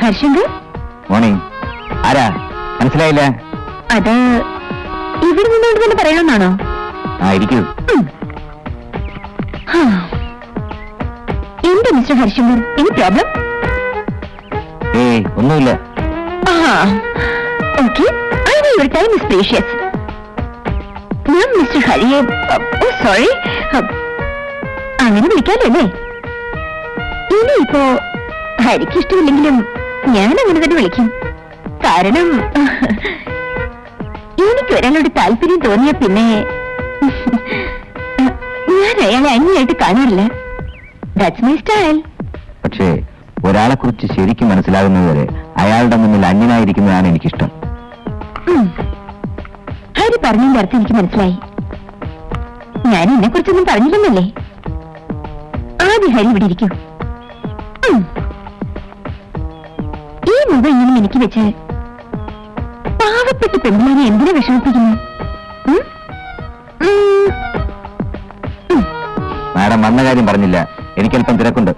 ഹർഷങ്കർ morning. ആരാ മനസ്സിലായില്ല? അത് ഇവിടെ നിന്നോട് തന്നെ പറയണമെന്നാണോ? ഇരിക്കൂ. എന്താ മിസ്റ്റർ ഹർഷങ്കർ, എനി പ്രോബ്ലം? ഒന്നുമില്ല. Okay, I know your time is precious. ഞാൻ മിസ്റ്റർ ഹരിയെ, സോറി, അങ്ങനെ വിളിക്കാല്ലേ? ഇനിയിപ്പോ ഹരിക്ക് ഇഷ്ടമില്ലെങ്കിലും ഞാൻ അങ്ങനെ തന്നെ വിളിക്കും. കാരണം എനിക്ക് ഒരാളോട് താല്പര്യം തോന്നിയ പിന്നെ ഞാൻ അയാളെ അന്യായിട്ട് കാണാറില്ല. That's my style. പക്ഷേ ഒരാളെ കുറിച്ച് ശരിക്കും മനസ്സിലാകുന്നതുവരെ അയാളുടെ മുന്നിൽ അന്യനായിരിക്കുന്നതാണ് എനിക്കിഷ്ടം. ഹരി പറഞ്ഞതിന്റെ അർത്ഥം എനിക്ക് മനസ്സിലായി. ഞാൻ എന്നെ കുറിച്ചൊന്നും പറഞ്ഞില്ലെന്നല്ലേ? ആദ്യം ഹരി ഇവിടെ ഇരിക്കൂ. ഈ മുഖം ഇങ്ങനെ എനിക്ക് വെച്ച് പാവപ്പെട്ട പെൺപിള്ളേരെ എന്തിനെ വിഷമിപ്പിക്കുന്നു? മാഡം വന്ന കാര്യം പറഞ്ഞില്ല, എനിക്കല്പം തിരക്കുണ്ട്.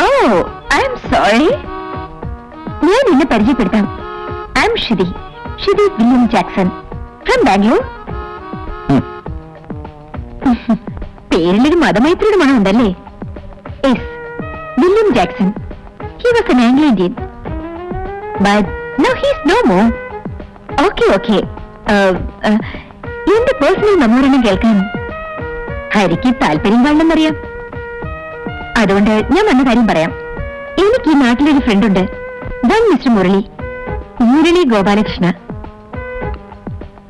Oh, I am sorry. ഞാൻ നിന്നെ പരിചയപ്പെടുത്താം. I am Shithi William Jackson from Bangalore. പേരിലൊരു മതമൈത്രിയുടെ മണം ഉണ്ടല്ലേ? Yes, William Jackson. He was an Anglo-Indian, but now he's no more. Okay. എന്റെ പേഴ്സണൽ മെമ്മോറിയൽ കേൾക്കാൻ ഹരിക്ക് താല്പര്യം കാണണമെന്നറിയാം. അതുകൊണ്ട് ഞാൻ വന്ന കാര്യം പറയാം. എനിക്ക് ഈ നാട്ടിലൊരു ഫ്രണ്ടുണ്ട്, മിസ്റ്റർ മുരളി ഗോപാലകൃഷ്ണ.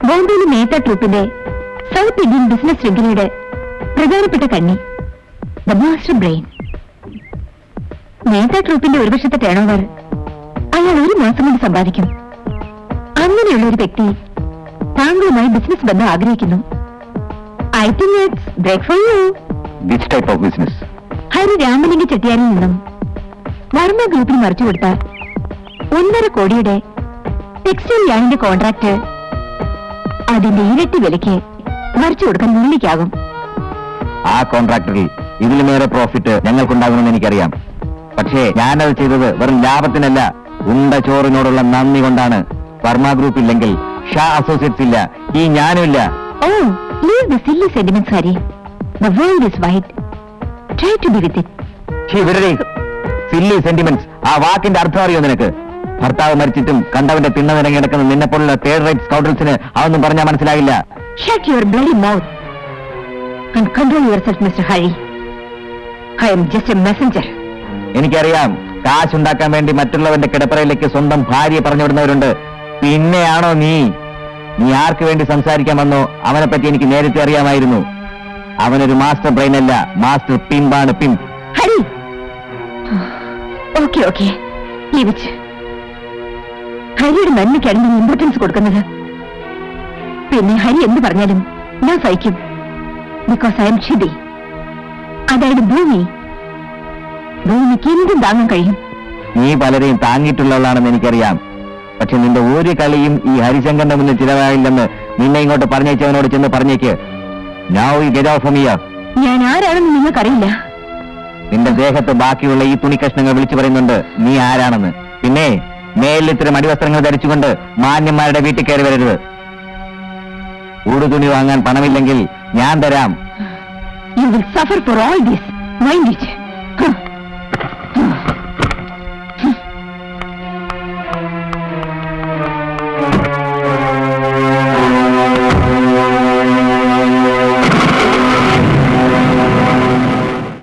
ബോംബെയിലെ മേത്ത ട്രൂപ്പിന്റെ സൗത്ത് ഇന്ത്യൻ ബിസിനസ് ശൃംഖലയുടെ പ്രധാനപ്പെട്ട കണ്ണി, ദ മാസ്റ്റർ ബ്രെയിൻ. മേത്ത ട്രൂപ്പിന്റെ ഒരു വർഷത്തെ ടേൺ ഓവർ അയാൾ ഒരു മാസം കൊണ്ട് സമ്പാദിക്കും. അങ്ങനെയുള്ള ഒരു വ്യക്തി താങ്കളുമായി ബിസിനസ് ബന്ധം ആഗ്രഹിക്കുന്നു. I think it's break for you. Which type of business? Hari Ramalinga ചെട്ടിയാരിൽ നിന്നും വർമ്മ ഗ്രൂപ്പിന് മറിച്ചു കൊടുത്ത 1.5 കോടിയുടെ ടെക്സ്റ്റൈൽ യാർഡിന്റെ കോൺട്രാക്ട് അതിന്റെ ഇരട്ടി വിലയ്ക്ക് മറിച്ചു കൊടുക്കാൻ മുരളിക്കാകും. ആ കോൺട്രാക്ടറിൽ ഇതിലുമേറെ പ്രോഫിറ്റ് ഞങ്ങൾക്കുണ്ടാകുമെന്ന് എനിക്കറിയാം. പക്ഷേ ഞാനത് ചെയ്തത് വെറും ലാഭത്തിനല്ല, ഉണ്ട ചോറിനോടുള്ള നന്ദി കൊണ്ടാണ്. വർമ്മ ഗ്രൂപ്പ് ഇല്ലെങ്കിൽ ഷാ അസോസിയേറ്റ്സ് ഇല്ല, ഈ ഞാനും ഇല്ല. Oh, leave the silly sentiments Hari. The world is wide. Try to be with it. Silly sentiments, ആ വാക്കിന്റെ അർത്ഥം അറിയോ നിനക്ക്? ഭർത്താവ് മരിച്ചിട്ടും കണ്ടവന്റെ തിണ്ണനിറങ്ങി കിടക്കുന്ന നിന്നെപ്പോലുള്ള തേർഡ് റേറ്റ് സ്കൗണ്ടൽസിന് അതൊന്നും പറഞ്ഞാൽ മനസ്സിലാകില്ല. Shut your bloody mouth and control yourself, Mr. Hari. I am just a messenger. എനിക്കറിയാം, കാശുണ്ടാക്കാൻ വേണ്ടി മറ്റുള്ളവന്റെ കിടപ്പറയിലേക്ക് സ്വന്തം ഭാര്യയെ പറഞ്ഞുവിടുന്നവരുണ്ട്. പിന്നെയാണോ നീ ആർക്ക് വേണ്ടി സംസാരിക്കാൻ വന്നോ അവനെ പറ്റി എനിക്ക് നേരത്തെ അറിയാമായിരുന്നു. അവനൊരു മാസ്റ്റർ ബ്രെയിൻ അല്ല, മാസ്റ്റർ പിമ്പാണ്. പിമ്പ്. ഹരി, ഓക്കെ, ഹരിയുടെ നന്മയ്ക്കാണ് ഞാൻ ഇമ്പോർട്ടൻസ് കൊടുക്കുന്നത്. പിന്നെ ഹരി എന്ത് പറഞ്ഞാലും ഞാൻ സഹിക്കും. Because I am Shithi. അതായത് ഭൂമിക്ക് എന്തും താങ്ങാൻ കഴിയും. നീ പലരെയും താങ്ങിയിട്ടുള്ളവളാണെന്ന് എനിക്കറിയാം. പക്ഷെ നിന്റെ ഒരു കളിയും ഈ ഹരിശങ്കറിന്റെ മുന്നിൽ ചിലവായില്ലെന്ന് നിന്നെ ഇങ്ങോട്ട് പറഞ്ഞേച്ചവനോട് ചെന്ന് പറഞ്ഞേക്ക്. Now you get off from here. ഞാൻ ആരാണെന്ന് നിങ്ങൾക്കറിയില്ല. നിന്റെ ദേഹത്ത് ബാക്കിയുള്ള ഈ തുണി കഷ്ണങ്ങൾ വിളിച്ചു പറയുന്നുണ്ട് നീ ആരാണെന്ന്. പിന്നെ മേലിൽ ഇത്തരം അടിവസ്ത്രങ്ങൾ ധരിച്ചുകൊണ്ട് മാന്യന്മാരുടെ വീട്ടിൽ കയറി വരരുത്. ഉടുതുണി വാങ്ങാൻ പണമില്ലെങ്കിൽ ഞാൻ തരാം. You will suffer for all this. Mind it.